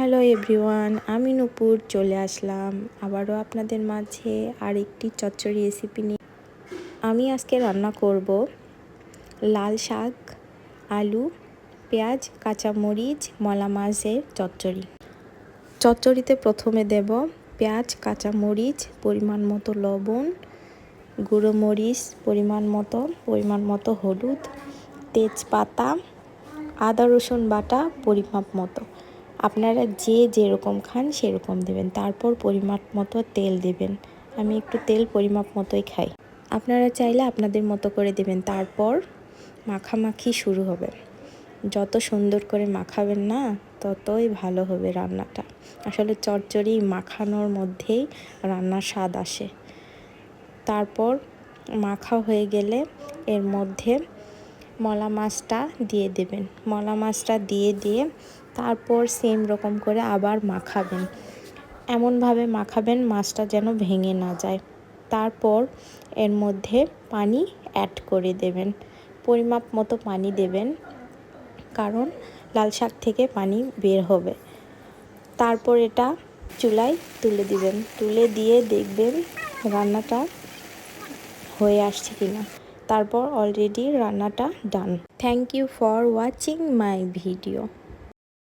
Hello everyone, আমি নূপুর চলে আসলাম আবারও আপনাদের মাঝে আরেকটি চচ্চড়ি রেসিপি নিয়ে। আমি আজকে রান্না করব লাল শাক, আলু, পেঁয়াজ, কাঁচামরিচ, মলা মাছের চচ্চড়ি। চচ্চড়িতে প্রথমে দেব পেঁয়াজ, কাঁচামরিচ, পরিমাণ মতো লবণ, গুঁড়ো মরিচ পরিমাণ মতো হলুদ, তেজপাতা, আদা রসুন বাটা পরিমাপ মতো। আপনারা যে যেরকম খান সেরকম দেবেন। তারপর পরিমাপ মতো তেল দেবেন। আমি একটু তেল পরিমাপ মতোই খাই, আপনারা চাইলে আপনাদের মতো করে দেবেন। তারপর মাখামাখি শুরু হবে। যত সুন্দর করে মাখাবেন না ততই ভালো হবে রান্নাটা। আসলে চচ্চড়ি মাখানোর মধ্যেই রান্নার স্বাদ আসে। তারপর মাখা হয়ে গেলে এর মধ্যে মলা মাছটা দিয়ে দেবেন। মলা মাছটা দিয়ে তারপর সেম রকম করে আবার মাখাবেন। এমনভাবে মাখাবেন মাছটা যেন ভেঙে না যায়। তারপর এর মধ্যে পানি অ্যাড করে দেবেন। পরিমাপ মতো পানি দেবেন, কারণ লাল শাক থেকে পানি বের হবে। তারপর এটা চুলায় তুলে দিবেন। তুলে দিয়ে দেখবেন রান্নাটা হয়ে আসছে কিনা। তারপর অলরেডি রান্নাটা done. Thank you for watching my video.